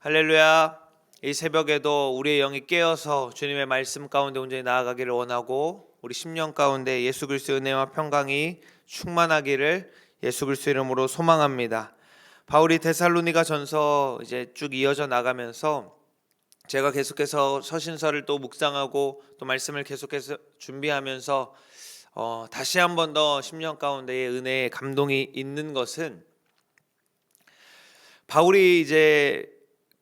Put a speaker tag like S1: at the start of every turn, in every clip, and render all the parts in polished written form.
S1: 할렐루야. 이 새벽에도 우리의 영이 깨어서 주님의 말씀 가운데 온전히 나아가기를 원하고 우리 10년 가운데 예수 그리스도의 은혜와 평강이 충만하기를 예수 그리스도 이름으로 소망합니다. 바울이 데살로니가 전서 이제 쭉 이어져 나가면서 제가 계속해서 서신서를 또 묵상하고 또 말씀을 계속해서 준비하면서 다시 한 번 더 10년 가운데의 은혜의 감동이 있는 것은 바울이 이제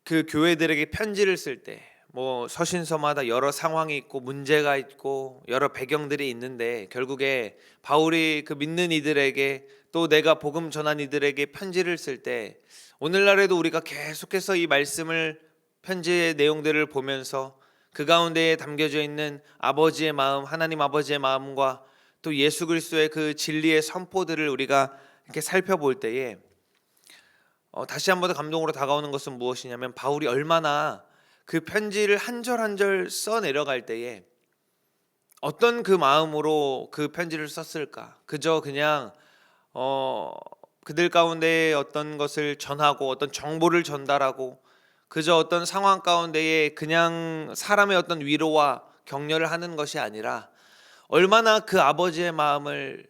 S1: 그 교회들에게 편지를 쓸 때 뭐 서신서마다 여러 상황이 있고 문제가 있고 여러 배경들이 있는데 결국에 바울이 그 믿는 이들에게 또 내가 복음 전한 이들에게 편지를 쓸 때 오늘날에도 우리가 계속해서 이 말씀을 편지의 내용들을 보면서 그 가운데에 담겨져 있는 아버지의 마음, 하나님 아버지의 마음과 또 예수 그리스도의 그 진리의 선포들을 우리가 이렇게 살펴볼 때에 다시 한 번 더 감동으로 다가오는 것은 무엇이냐면 바울이 얼마나 그 편지를 한 절 한 절 써 내려갈 때에 어떤 그 마음으로 그 편지를 썼을까? 그저 그냥 그들 가운데 어떤 것을 전하고 어떤 정보를 전달하고 그저 어떤 상황 가운데에 그냥 사람의 어떤 위로와 격려를 하는 것이 아니라 얼마나 그 아버지의 마음을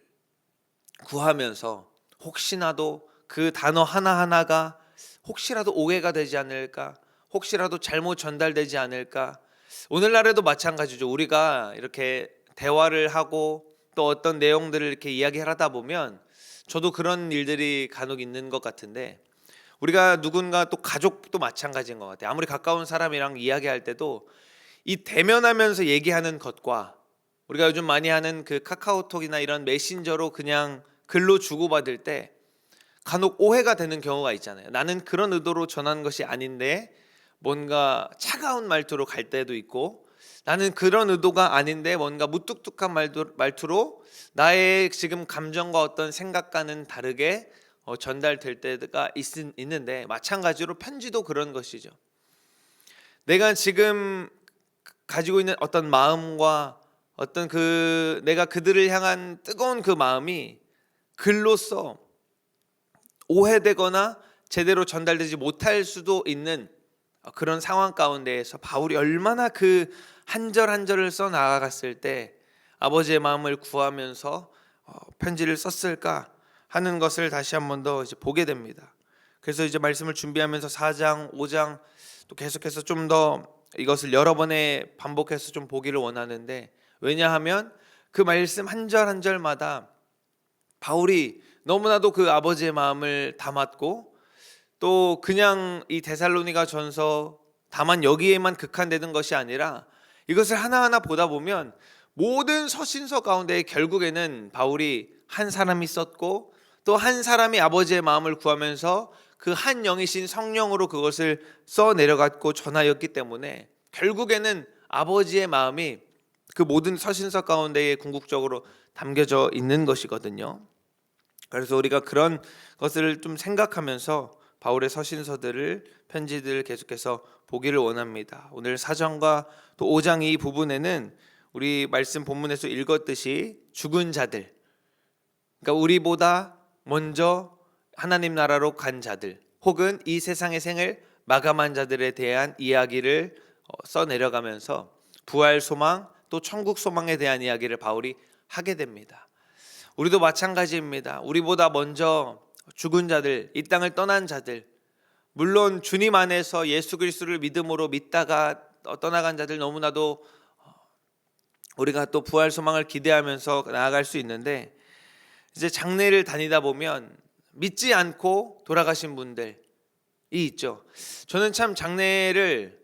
S1: 구하면서 혹시나도 그 단어 하나하나가 혹시라도 오해가 되지 않을까? 혹시라도 잘못 전달되지 않을까? 오늘날에도 마찬가지죠. 우리가 이렇게 대화를 하고 또 어떤 내용들을 이렇게 이야기를 하다 보면 저도 그런 일들이 간혹 있는 것 같은데 우리가 누군가 또 가족도 마찬가지인 것 같아요. 아무리 가까운 사람이랑 이야기할 때도 이 대면하면서 얘기하는 것과 우리가 요즘 많이 하는 그 카카오톡이나 이런 메신저로 그냥 글로 주고받을 때 간혹 오해가 되는 경우가 있잖아요. 나는 그런 의도로 전한 것이 아닌데 뭔가 차가운 말투로 갈 때도 있고 나는 그런 의도가 아닌데 뭔가 무뚝뚝한 말투로 나의 지금 감정과 어떤 생각과는 다르게 전달될 때가 있는데 마찬가지로 편지도 그런 것이죠. 내가 지금 가지고 있는 어떤 마음과 어떤 내가 그들을 향한 뜨거운 그 마음이 글로써 오해되거나 제대로 전달되지 못할 수도 있는 그런 상황 가운데에서 바울이 얼마나 그 한 절 한 절을 써 나아갔을 때 아버지의 마음을 구하면서 편지를 썼을까 하는 것을 다시 한 번 더 이제 보게 됩니다. 그래서 이제 말씀을 준비하면서 4장, 5장 또 계속해서 좀 더 이것을 여러 번에 반복해서 좀 보기를 원하는데 왜냐하면 그 말씀 한 절 한 절마다 바울이 너무나도 그 아버지의 마음을 담았고 또 그냥 이 데살로니가 전서 다만 여기에만 국한되는 것이 아니라 이것을 하나하나 보다 보면 모든 서신서 가운데 결국에는 바울이 한 사람이 썼고 또 한 사람이 아버지의 마음을 구하면서 그 한 영이신 성령으로 그것을 써 내려갔고 전하였기 때문에 결국에는 아버지의 마음이 그 모든 서신서 가운데에 궁극적으로 담겨져 있는 것이거든요. 그래서 우리가 그런 것을 좀 생각하면서 바울의 서신서들을 편지들을 계속해서 보기를 원합니다. 오늘 4장과 또 5장 이 부분에는 우리 말씀 본문에서 읽었듯이 죽은 자들, 그러니까 우리보다 먼저 하나님 나라로 간 자들 혹은 이 세상의 생을 마감한 자들에 대한 이야기를 써 내려가면서 부활 소망 또 천국 소망에 대한 이야기를 바울이 하게 됩니다. 우리도 마찬가지입니다. 우리보다 먼저 죽은 자들, 이 땅을 떠난 자들, 물론 주님 안에서 예수 그리스도를 믿음으로 믿다가 떠나간 자들 너무나도 우리가 또 부활 소망을 기대하면서 나아갈 수 있는데 이제 장례를 다니다 보면 믿지 않고 돌아가신 분들이 있죠. 저는 참 장례를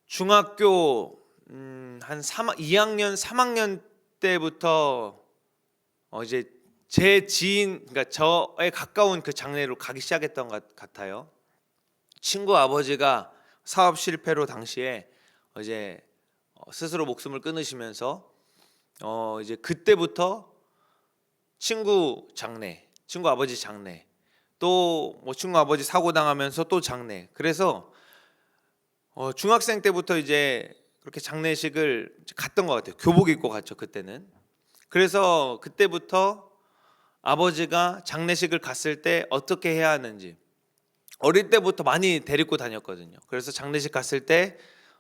S1: 중학교 한 2학년, 3학년 때부터 이제 제 지인, 그러니까 저에 가까운 그 장례로 가기 시작했던 것 같아요. 친구 아버지가 사업 실패로 당시에 이제 스스로 목숨을 끊으시면서 이제 그때부터 친구 장례, 친구 아버지 장례, 또 뭐 친구 아버지 사고 당하면서 또 장례. 그래서 중학생 때부터 이제 그렇게 장례식을 갔던 것 같아요. 교복 입고 갔죠 그때는. 그래서 그때부터 아버지가 장례식을 갔을 때 어떻게 해야 하는지 어릴 때부터 많이 데리고 다녔거든요. 그래서 장례식 갔을 때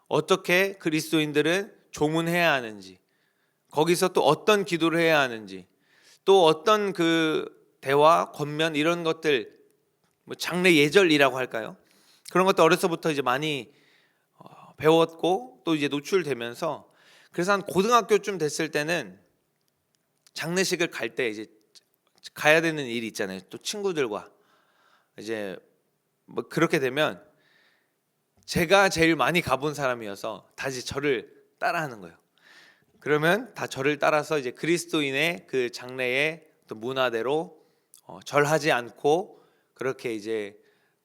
S1: 어떻게 그리스도인들은 조문해야 하는지, 거기서 또 어떤 기도를 해야 하는지, 또 어떤 그 대화, 권면 이런 것들, 뭐 장례 예절이라고 할까요? 그런 것도 어려서부터 이제 많이 배웠고 또 이제 노출되면서, 그래서 한 고등학교쯤 됐을 때는 장례식을 갈 때 이제 가야 되는 일이 있잖아요. 또 친구들과 이제 뭐 그렇게 되면 제가 제일 많이 가본 사람이어서 다시 저를 따라하는 거예요. 그러면 다 저를 따라서 이제 그리스도인의 그 장래의 또 문화대로 절하지 않고 그렇게 이제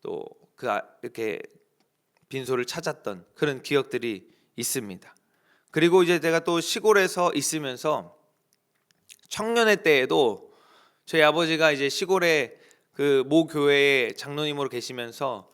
S1: 또 그 이렇게 빈소를 찾았던 그런 기억들이 있습니다. 그리고 이제 제가 또 시골에서 있으면서 청년회 때에도 저희 아버지가 이제 시골에 그 모 교회의 장로님으로 계시면서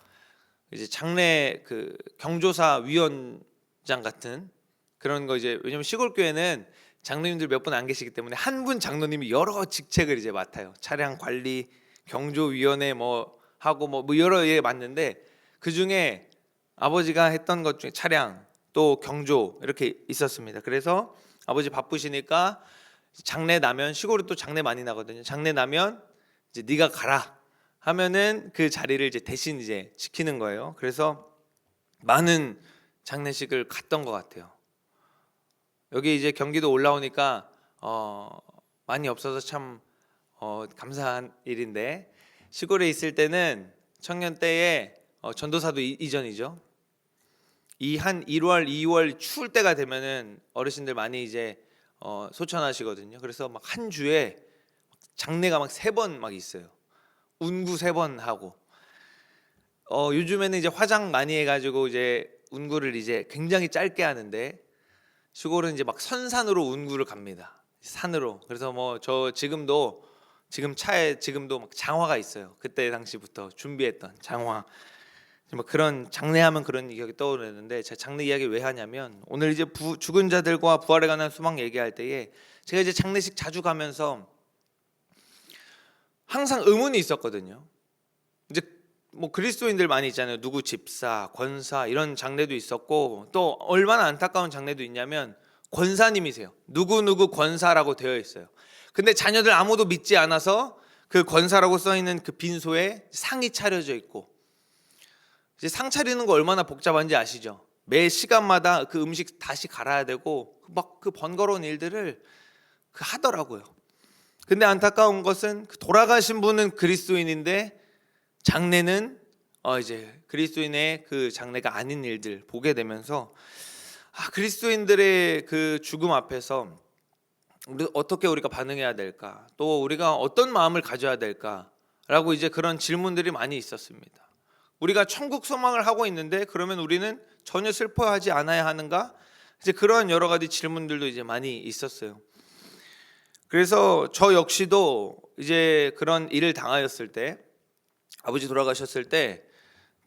S1: 이제 장례 그 경조사 위원장 같은 그런 거, 이제 왜냐면 시골 교회는 장로님들 몇 분 안 계시기 때문에 한 분 장로님이 여러 직책을 이제 맡아요. 차량 관리, 경조위원회 뭐 하고 뭐 여러 예 맡는데, 그 중에 아버지가 했던 것 중에 차량 또 경조 이렇게 있었습니다. 그래서 아버지 바쁘시니까 장례 나면, 시골에 또 장례 많이 나거든요. 장례 나면 이제 네가 가라 하면은 그 자리를 이제 대신 이제 지키는 거예요. 그래서 많은 장례식을 갔던 것 같아요. 여기 이제 경기도 올라오니까 많이 없어서 참 감사한 일인데, 시골에 있을 때는 청년 때에 전도사도 이전이죠. 이 한 1월, 2월 추울 때가 되면은 어르신들 많이 이제 소천하시거든요. 그래서 막 한 주에 장례가 막 3번 막 있어요. 운구 3번 하고, 요즘에는 이제 화장 많이 해가지고 이제 운구를 이제 굉장히 짧게 하는데, 시골은 이제 막 선산으로 운구를 갑니다. 산으로. 그래서 뭐 저 지금 차에 지금도 막 장화가 있어요. 그때 당시부터 준비했던 장화. 뭐 그런 장례하면 그런 기억이 떠오르는데, 제가 장례 이야기 왜 하냐면, 오늘 이제 죽은 자들과 부활에 관한 소망 얘기할 때에 제가 이제 장례식 자주 가면서 항상 의문이 있었거든요. 이제 뭐 그리스도인들 많이 있잖아요. 누구 집사, 권사 이런 장례도 있었고, 또 얼마나 안타까운 장례도 있냐면 권사님이세요. 누구 권사라고 되어 있어요. 근데 자녀들 아무도 믿지 않아서 그 권사라고 써 있는 그 빈소에 상이 차려져 있고, 이제 상 차리는 거 얼마나 복잡한지 아시죠? 매 시간마다 그 음식 다시 갈아야 되고 막 그 번거로운 일들을 하더라고요. 근데 안타까운 것은 그 돌아가신 분은 그리스도인인데 장례는 이제 그리스도인의 그 장례가 아닌 일들 보게 되면서, 그리스도인들의 그 죽음 앞에서 어떻게 우리가 반응해야 될까, 또 우리가 어떤 마음을 가져야 될까라고 이제 그런 질문들이 많이 있었습니다. 우리가 천국 소망을 하고 있는데 그러면 우리는 전혀 슬퍼하지 않아야 하는가? 이제 그런 여러 가지 질문들도 이제 많이 있었어요. 그래서 저 역시도 이제 그런 일을 당하였을 때, 아버지 돌아가셨을 때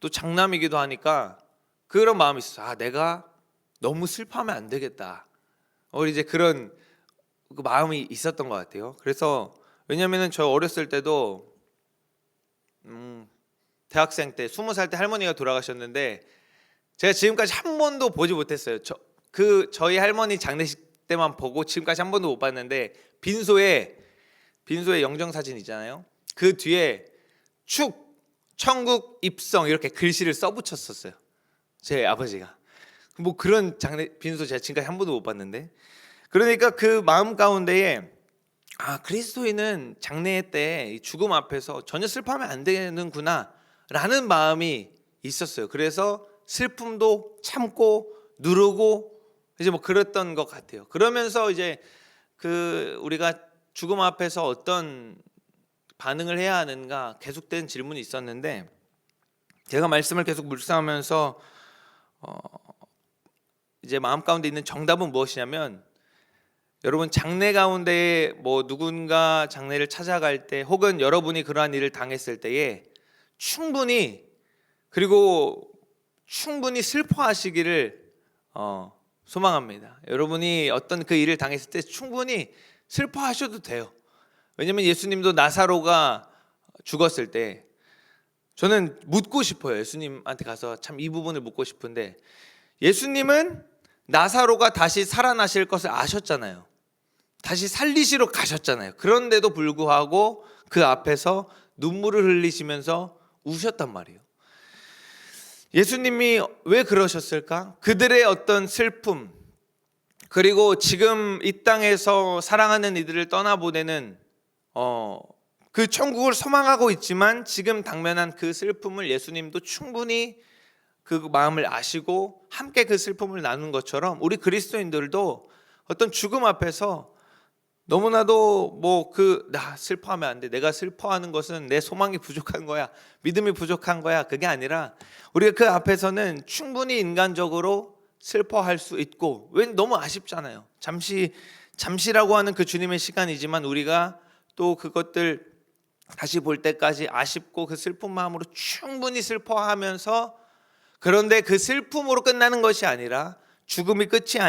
S1: 또 장남이기도 하니까 그런 마음이 있었어요. 내가 너무 슬퍼하면 안 되겠다. 이제 그런 그 마음이 있었던 것 같아요. 그래서 왜냐면은 저 어렸을 때도 대학생 때 20살 때 할머니가 돌아가셨는데, 제가 지금까지 한 번도 보지 못했어요. 저희 할머니 장례식 때만 보고 지금까지 한 번도 못 봤는데, 빈소에 영정 사진 있잖아요. 그 뒤에 축 천국 입성 이렇게 글씨를 써붙였었어요. 제 아버지가. 뭐 그런 장례 빈소 제가 지금까지 한 번도 못 봤는데, 그러니까 그 마음 가운데에 그리스도인은 장례 때 죽음 앞에서 전혀 슬퍼하면 안 되는구나 라는 마음이 있었어요. 그래서 슬픔도 참고 누르고 이제 뭐 그랬던 것 같아요. 그러면서 이제 그 우리가 죽음 앞에서 어떤 반응을 해야 하는가 계속된 질문이 있었는데, 제가 말씀을 계속 묵상하면서 이제 마음 가운데 있는 정답은 무엇이냐면, 여러분 장례 가운데 뭐 누군가 장례를 찾아갈 때, 혹은 여러분이 그러한 일을 당했을 때에 충분히 슬퍼하시기를 소망합니다. 여러분이 어떤 그 일을 당했을 때 충분히 슬퍼하셔도 돼요. 왜냐하면 예수님도 나사로가 죽었을 때 저는 묻고 싶어요. 예수님한테 가서 참 이 부분을 묻고 싶은데, 예수님은 나사로가 다시 살아나실 것을 아셨잖아요. 다시 살리시러 가셨잖아요. 그런데도 불구하고 그 앞에서 눈물을 흘리시면서 우셨단 말이에요. 예수님이 왜 그러셨을까? 그들의 어떤 슬픔, 그리고 지금 이 땅에서 사랑하는 이들을 떠나보내는 그 천국을 소망하고 있지만 지금 당면한 그 슬픔을 예수님도 충분히 그 마음을 아시고 함께 그 슬픔을 나눈 것처럼, 우리 그리스도인들도 어떤 죽음 앞에서 너무나도 나 슬퍼하면 안 돼, 내가 슬퍼하는 것은 내 소망이 부족한 거야, 믿음이 부족한 거야, 그게 아니라 우리가 그 앞에서는 충분히 인간적으로 슬퍼할 수 있고, 왜 너무 아쉽잖아요. 잠시라고 하는 그 주님의 시간이지만 우리가 또 그것들 다시 볼 때까지 아쉽고 그 슬픈 마음으로 충분히 슬퍼하면서, 그런데 그 슬픔으로 끝나는 것이 아니라 죽음이 끝이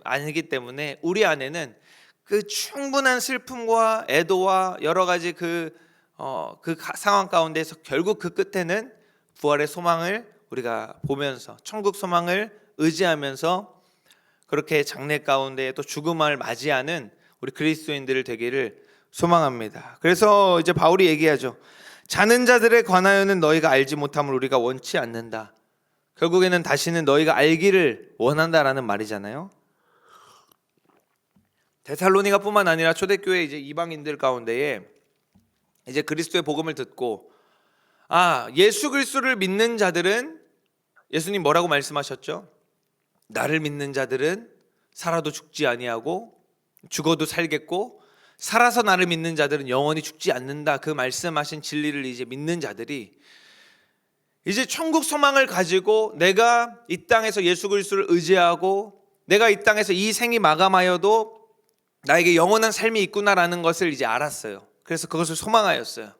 S1: 아니기 때문에 우리 안에는 그 충분한 슬픔과 애도와 여러 가지 그 상황 가운데서 결국 그 끝에는 부활의 소망을 우리가 보면서 천국 소망을 의지하면서 그렇게 장래 가운데 또 죽음을 맞이하는 우리 그리스도인들을 되기를 소망합니다. 그래서 이제 바울이 얘기하죠. 자는 자들에 관하여는 너희가 알지 못함을 우리가 원치 않는다. 결국에는 다시는 너희가 알기를 원한다라는 말이잖아요. 데살로니가뿐만 아니라 초대교회 이제 이방인들 가운데에 이제 그리스도의 복음을 듣고, 예수 그리스도를 믿는 자들은, 예수님 뭐라고 말씀하셨죠? 나를 믿는 자들은 살아도 죽지 아니하고 죽어도 살겠고, 살아서 나를 믿는 자들은 영원히 죽지 않는다. 그 말씀하신 진리를 이제 믿는 자들이 이제 천국 소망을 가지고, 내가 이 땅에서 예수 그리스도를 의지하고 내가 이 땅에서 이 생이 마감하여도 나에게 영원한 삶이 있구나라는 것을 이제 알았어요. 그래서 그것을 소망하였어요.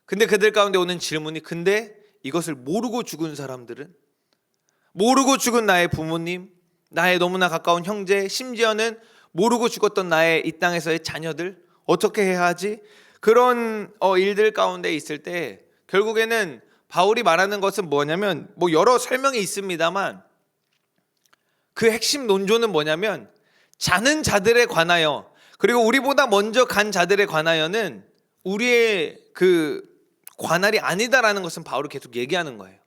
S1: 근데 그들 가운데 오는 질문이, 근데 이것을 모르고 죽은 사람들은, 모르고 죽은 나의 부모님, 나의 너무나 가까운 형제, 심지어는 모르고 죽었던 나의 이 땅에서의 자녀들 어떻게 해야 하지? 그런 일들 가운데 있을 때 결국에는 바울이 말하는 것은 뭐냐면, 여러 설명이 있습니다만 그 핵심 논조는 뭐냐면, 자는 자들에 관하여, 그리고 우리보다 먼저 간 자들에 관하여는 우리의 그 관할이 아니다라는 것은 바울이 계속 얘기하는 거예요.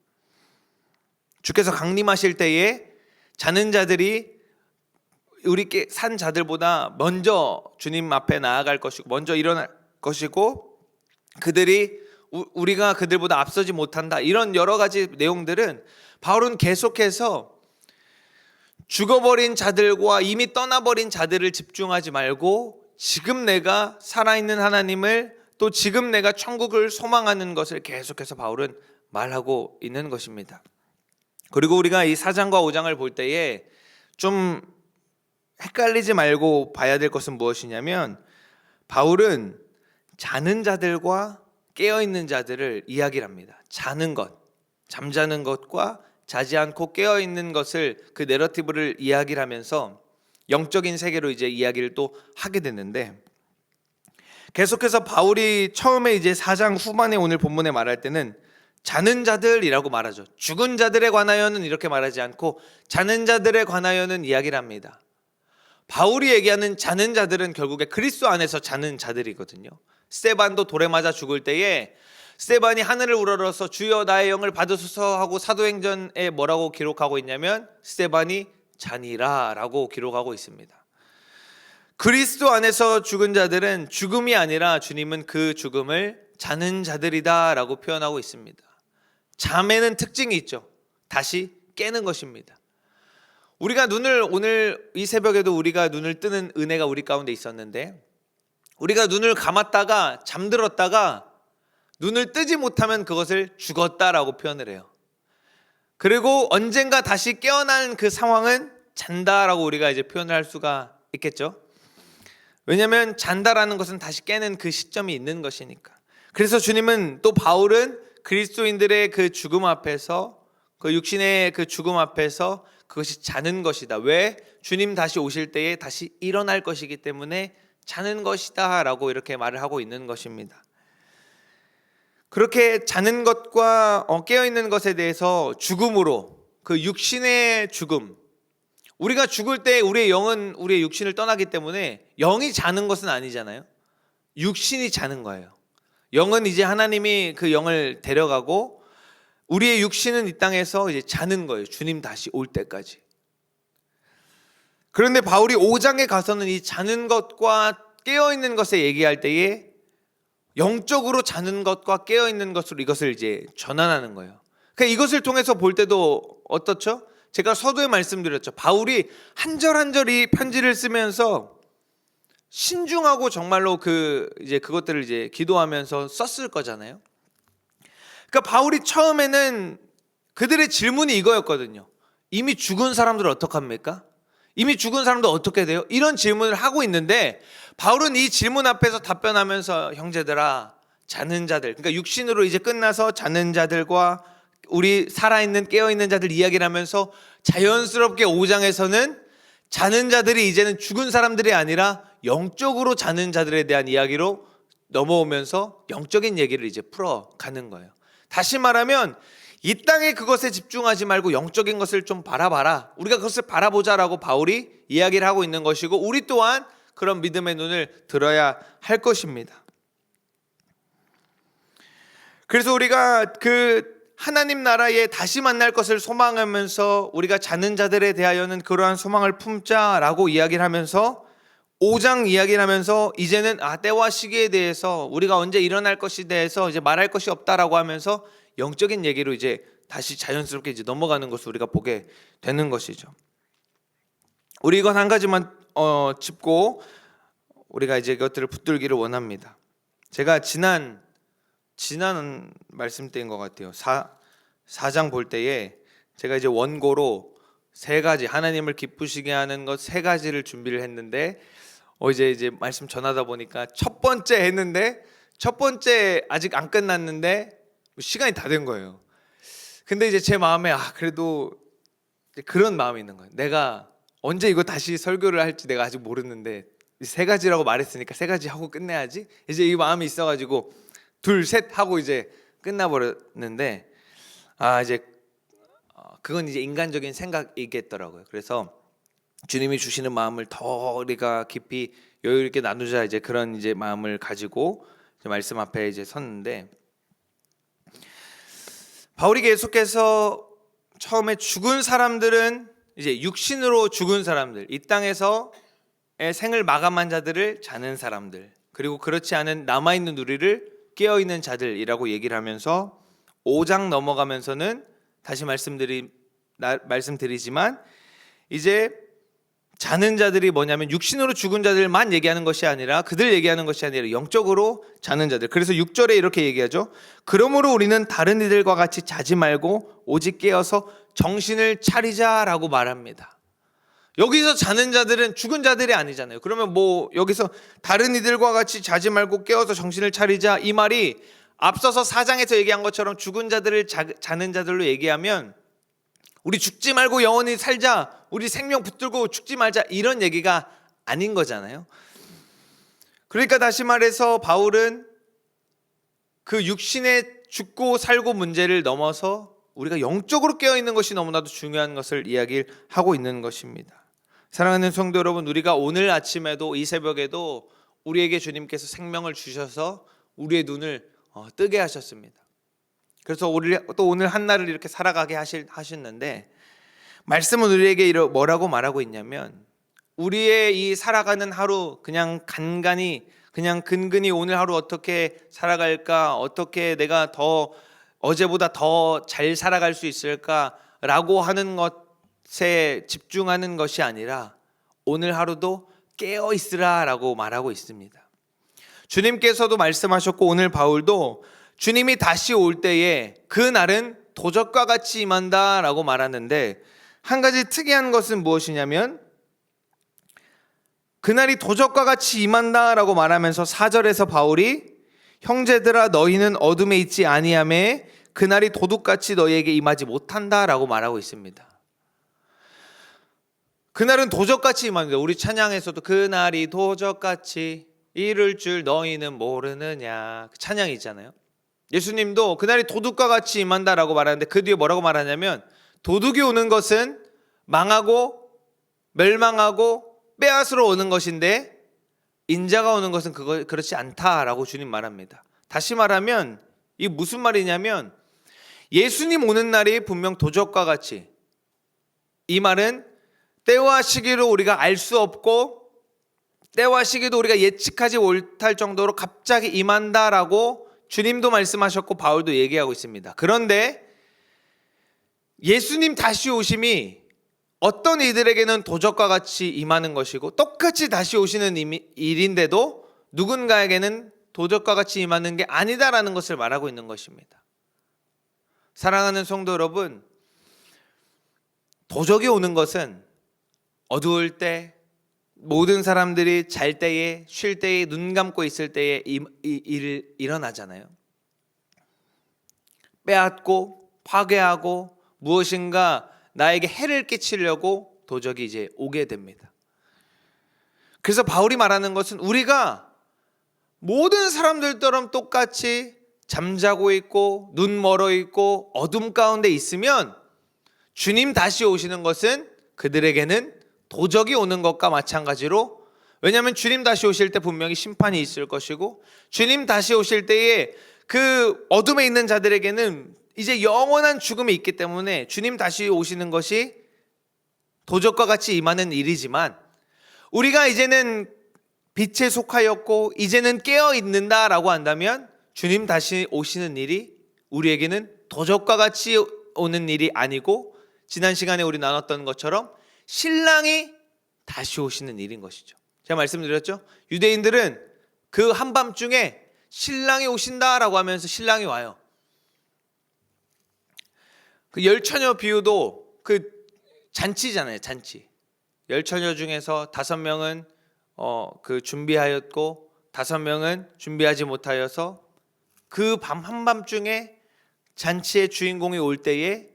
S1: 주께서 강림하실 때에 자는 자들이 우리 산 자들보다 먼저 주님 앞에 나아갈 것이고 먼저 일어날 것이고, 그들이 우리가 그들보다 앞서지 못한다, 이런 여러 가지 내용들은 바울은 계속해서 죽어버린 자들과 이미 떠나버린 자들을 집중하지 말고 지금 내가 살아있는 하나님을, 또 지금 내가 천국을 소망하는 것을 계속해서 바울은 말하고 있는 것입니다. 그리고 우리가 이 4장과 5장을 볼 때에 좀 헷갈리지 말고 봐야 될 것은 무엇이냐면, 바울은 자는 자들과 깨어있는 자들을 이야기를 합니다. 자는 것, 잠자는 것과 자지 않고 깨어있는 것을, 그 내러티브를 이야기를 하면서 영적인 세계로 이제 이야기를 또 하게 됐는데, 계속해서 바울이 처음에 이제 4장 후반에 오늘 본문에 말할 때는 자는 자들이라고 말하죠. 죽은 자들에 관하여는 이렇게 말하지 않고 자는 자들에 관하여는 이야기를 합니다. 바울이 얘기하는 자는 자들은 결국에 그리스도 안에서 자는 자들이거든요. 스데반도 돌에 맞아 죽을 때에 스데반이 하늘을 우러러서 주여 나의 영을 받으소서 하고 사도행전에 뭐라고 기록하고 있냐면, 스데반이 자니라 라고 기록하고 있습니다. 그리스도 안에서 죽은 자들은 죽음이 아니라 주님은 그 죽음을 자는 자들이다 라고 표현하고 있습니다. 잠에는 특징이 있죠. 다시 깨는 것입니다. 우리가 오늘 이 새벽에도 우리가 눈을 뜨는 은혜가 우리 가운데 있었는데, 우리가 눈을 감았다가 잠들었다가 눈을 뜨지 못하면 그것을 죽었다라고 표현을 해요. 그리고 언젠가 다시 깨어나는 그 상황은 잔다라고 우리가 이제 표현을 할 수가 있겠죠. 왜냐하면 잔다라는 것은 다시 깨는 그 시점이 있는 것이니까. 그래서 주님은, 또 바울은 그리스도인들의 그 죽음 앞에서, 그 육신의 그 죽음 앞에서 그것이 자는 것이다. 왜? 주님 다시 오실 때에 다시 일어날 것이기 때문에 자는 것이다 라고 이렇게 말을 하고 있는 것입니다. 그렇게 자는 것과 깨어 있는 것에 대해서 죽음으로, 그 육신의 죽음, 우리가 죽을 때 우리의 영은 우리의 육신을 떠나기 때문에 영이 자는 것은 아니잖아요. 육신이 자는 거예요. 영은 이제 하나님이 그 영을 데려가고 우리의 육신은 이 땅에서 이제 자는 거예요. 주님 다시 올 때까지. 그런데 바울이 5장에 가서는 이 자는 것과 깨어 있는 것에 얘기할 때에 영적으로 자는 것과 깨어 있는 것으로 이것을 이제 전환하는 거예요. 그러니까 이것을 통해서 볼 때도 어떻죠? 제가 서두에 말씀드렸죠. 바울이 한 절 한 절 이 편지를 쓰면서 신중하고 정말로 그것들을 이제 기도하면서 썼을 거잖아요. 그러니까 바울이 처음에는 그들의 질문이 이거였거든요. 이미 죽은 사람들 어떡합니까? 이미 죽은 사람들 어떻게 돼요? 이런 질문을 하고 있는데 바울은 이 질문 앞에서 답변하면서 형제들아, 자는 자들, 그러니까 육신으로 이제 끝나서 자는 자들과 우리 살아있는 깨어있는 자들 이야기를 하면서 자연스럽게 5장에서는 자는 자들이 이제는 죽은 사람들이 아니라 영적으로 자는 자들에 대한 이야기로 넘어오면서 영적인 얘기를 이제 풀어가는 거예요. 다시 말하면 이 땅의 그것에 집중하지 말고 영적인 것을 좀 바라봐라. 우리가 그것을 바라보자라고 바울이 이야기를 하고 있는 것이고 우리 또한 그런 믿음의 눈을 들어야 할 것입니다. 그래서 우리가 그 하나님 나라에 다시 만날 것을 소망하면서 우리가 자는 자들에 대하여는 그러한 소망을 품자라고 이야기를 하면서 5장 이야기를 하면서 이제는 때와 시기에 대해서 우리가 언제 일어날 것에 대해서 이제 말할 것이 없다라고 하면서 영적인 얘기로 이제 다시 자연스럽게 이제 넘어가는 것을 우리가 보게 되는 것이죠. 우리 이건 한 가지만 짚고 우리가 이제 이것들을 붙들기를 원합니다. 제가 지난 말씀 때인 것 같아요. 4장 볼 때에 제가 이제 원고로 3가지 하나님을 기쁘시게 하는 것 3가지를 준비를 했는데 이제 말씀 전하다 보니까 첫 번째 했는데 첫 번째 아직 안 끝났는데 시간이 다 된 거예요. 근데 이제 제 마음에 그래도 그런 마음이 있는 거예요. 내가 언제 이거 다시 설교를 할지 내가 아직 모르는데 3가지라고 말했으니까 3가지 하고 끝내야지. 이제 이 마음이 있어가지고 둘, 셋 하고 이제 끝나버렸는데 이제 그건 이제 인간적인 생각이겠더라고요. 그래서 주님이 주시는 마음을 더 우리가 깊이 여유 있게 나누자 이제 그런 이제 마음을 가지고 이제 말씀 앞에 이제 섰는데 바울이 계속해서 처음에 죽은 사람들은 이제 육신으로 죽은 사람들, 이 땅에서의 생을 마감한 자들을 자는 사람들, 그리고 그렇지 않은 남아있는 우리를 깨어있는 자들이라고 얘기를 하면서 5장 넘어가면서는 다시 말씀드리지만 이제 자는 자들이 뭐냐면 육신으로 죽은 자들만 얘기하는 것이 아니라 그들 얘기하는 것이 아니라 영적으로 자는 자들. 그래서 6절에 이렇게 얘기하죠. 그러므로 우리는 다른 이들과 같이 자지 말고 오직 깨어서 정신을 차리자라고 말합니다. 여기서 자는 자들은 죽은 자들이 아니잖아요. 그러면 여기서 다른 이들과 같이 자지 말고 깨어서 정신을 차리자, 이 말이 앞서서 4장에서 얘기한 것처럼 죽은 자들을 자는 자들로 얘기하면 우리 죽지 말고 영원히 살자, 우리 생명 붙들고 죽지 말자, 이런 얘기가 아닌 거잖아요. 그러니까 다시 말해서 바울은 그 육신의 죽고 살고 문제를 넘어서 우리가 영적으로 깨어있는 것이 너무나도 중요한 것을 이야기하고 있는 것입니다. 사랑하는 성도 여러분, 우리가 오늘 아침에도 이 새벽에도 우리에게 주님께서 생명을 주셔서 우리의 눈을 뜨게 하셨습니다. 그래서 또 오늘 한날을 이렇게 살아가게 하셨는데 말씀은 우리에게 뭐라고 말하고 있냐면 우리의 이 살아가는 하루 그냥 간간히 그냥 근근히 오늘 하루 어떻게 살아갈까, 어떻게 내가 더 어제보다 더 잘 살아갈 수 있을까라고 하는 것에 집중하는 것이 아니라 오늘 하루도 깨어 있으라라고 말하고 있습니다. 주님께서도 말씀하셨고 오늘 바울도 주님이 다시 올 때에 그 날은 도적과 같이 임한다라고 말하는데 한 가지 특이한 것은 무엇이냐면 그날이 도적과 같이 임한다라고 말하면서 4절에서 바울이 형제들아 너희는 어둠에 있지 아니하매 그날이 도둑같이 너희에게 임하지 못한다라고 말하고 있습니다. 그날은 도적같이 임합니다. 우리 찬양에서도 그날이 도적같이 이를 줄 너희는 모르느냐, 그 찬양이 있잖아요. 예수님도 그날이 도둑과 같이 임한다라고 말하는데 그 뒤에 뭐라고 말하냐면 도둑이 오는 것은 망하고 멸망하고 빼앗으러 오는 것인데 인자가 오는 것은 그렇지 않다라고 주님 말합니다. 다시 말하면 이게 무슨 말이냐면 예수님 오는 날이 분명 도적과 같이, 이 말은 때와 시기를 우리가 알 수 없고 때와 시기도 우리가 예측하지 못할 정도로 갑자기 임한다라고 주님도 말씀하셨고 바울도 얘기하고 있습니다. 그런데 예수님 다시 오심이 어떤 이들에게는 도적과 같이 임하는 것이고 똑같이 다시 오시는 일인데도 누군가에게는 도적과 같이 임하는 게 아니다라는 것을 말하고 있는 것입니다. 사랑하는 성도 여러분, 도적이 오는 것은 어두울 때, 모든 사람들이 잘 때에, 쉴 때에, 눈 감고 있을 때에 일어나잖아요. 빼앗고 파괴하고 무엇인가 나에게 해를 끼치려고 도적이 이제 오게 됩니다. 그래서 바울이 말하는 것은 우리가 모든 사람들처럼 똑같이 잠자고 있고 눈 멀어 있고 어둠 가운데 있으면 주님 다시 오시는 것은 그들에게는 도적이 오는 것과 마찬가지로, 왜냐하면 주님 다시 오실 때 분명히 심판이 있을 것이고 주님 다시 오실 때에 그 어둠에 있는 자들에게는 이제 영원한 죽음이 있기 때문에 주님 다시 오시는 것이 도적과 같이 임하는 일이지만 우리가 이제는 빛에 속하였고 이제는 깨어 있는다라고 한다면 주님 다시 오시는 일이 우리에게는 도적과 같이 오는 일이 아니고 지난 시간에 우리 나눴던 것처럼 신랑이 다시 오시는 일인 것이죠. 제가 말씀드렸죠? 유대인들은 그 한밤중에 신랑이 오신다라고 하면서 신랑이 와요. 그 열처녀 비유도 그 잔치잖아요, 잔치. 열처녀 중에서 5명은 그 준비하였고 5명은 준비하지 못하여서 그 밤 한밤중에 잔치의 주인공이 올 때에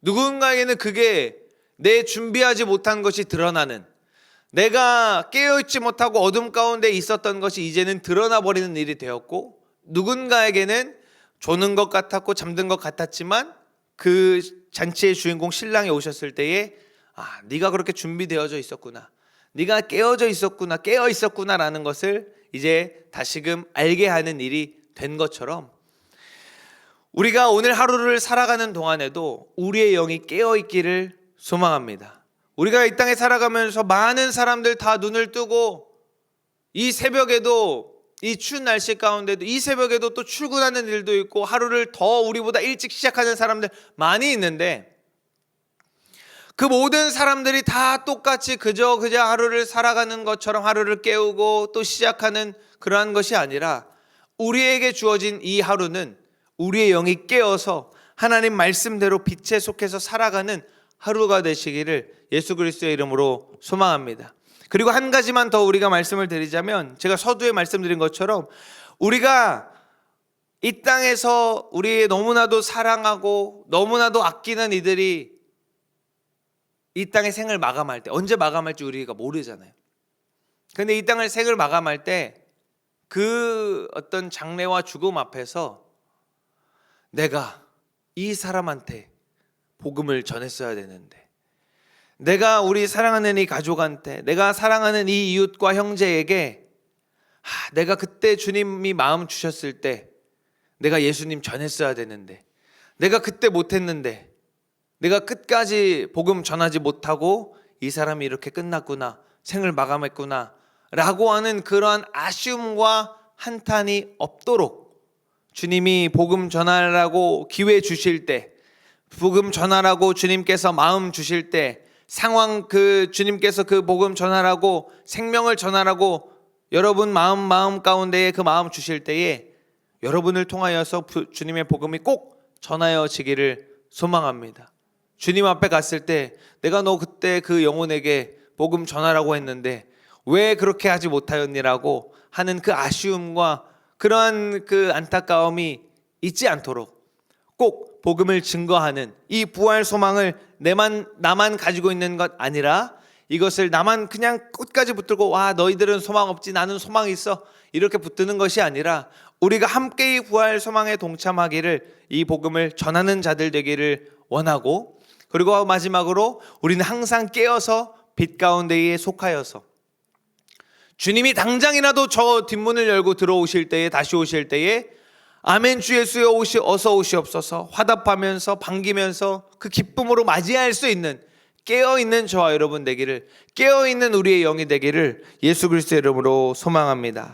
S1: 누군가에게는 그게 내 준비하지 못한 것이 드러나는, 내가 깨어있지 못하고 어둠 가운데 있었던 것이 이제는 드러나 버리는 일이 되었고, 누군가에게는 조는 것 같았고 잠든 것 같았지만 그 잔치의 주인공 신랑이 오셨을 때에 네가 그렇게 준비되어져 있었구나, 네가 깨어져 있었구나, 깨어 있었구나라는 것을 이제 다시금 알게 하는 일이 된 것처럼 우리가 오늘 하루를 살아가는 동안에도 우리의 영이 깨어 있기를 소망합니다. 우리가 이 땅에 살아가면서 많은 사람들 다 눈을 뜨고 이 새벽에도, 이 추운 날씨 가운데도 이 새벽에도 또 출근하는 일도 있고 하루를 더 우리보다 일찍 시작하는 사람들 많이 있는데, 그 모든 사람들이 다 똑같이 그저 하루를 살아가는 것처럼 하루를 깨우고 또 시작하는 그러한 것이 아니라 우리에게 주어진 이 하루는 우리의 영이 깨어서 하나님 말씀대로 빛에 속해서 살아가는 하루가 되시기를 예수 그리스도의 이름으로 소망합니다. 그리고 한 가지만 더 우리가 말씀을 드리자면, 제가 서두에 말씀드린 것처럼 우리가 이 땅에서 우리 너무나도 사랑하고 너무나도 아끼는 이들이 이 땅의 생을 마감할 때, 언제 마감할지 우리가 모르잖아요. 근데 이 땅을 생을 마감할 때 그 어떤 장례와 죽음 앞에서 내가 이 사람한테 복음을 전했어야 되는데, 내가 우리 사랑하는 이 가족한테, 내가 사랑하는 이 이웃과 형제에게 내가 그때 주님이 마음 주셨을 때 내가 예수님 전했어야 되는데, 내가 그때 못했는데, 내가 끝까지 복음 전하지 못하고 이 사람이 이렇게 끝났구나, 생을 마감했구나 라고 하는 그러한 아쉬움과 한탄이 없도록 주님이 복음 전하라고 기회 주실 때, 복음 전하라고 주님께서 마음 주실 때, 상황 주님께서 그 복음 전하라고, 생명을 전하라고 여러분 마음 가운데에 그 마음 주실 때에 여러분을 통하여서 주님의 복음이 꼭 전하여지기를 소망합니다. 주님 앞에 갔을 때 내가 너 그때 그 영혼에게 복음 전하라고 했는데 왜 그렇게 하지 못하였니라고 하는 그 아쉬움과 그러한 그 안타까움이 있지 않도록 꼭 복음을 증거하는 이 부활 소망을 나만 가지고 있는 것 아니라 이것을 나만 그냥 끝까지 붙들고 너희들은 소망 없지 나는 소망이 있어, 이렇게 붙드는 것이 아니라 우리가 함께 이 부활 소망에 동참하기를, 이 복음을 전하는 자들 되기를 원하고, 그리고 마지막으로 우리는 항상 깨어서 빛 가운데에 속하여서 주님이 당장이라도 저 뒷문을 열고 들어오실 때에, 다시 오실 때에 아멘 주 예수여 어서 오시옵소서 화답하면서 반기면서 그 기쁨으로 맞이할 수 있는 깨어있는 저와 여러분 되기를, 깨어있는 우리의 영이 되기를 예수 그리스도의 이름으로 소망합니다.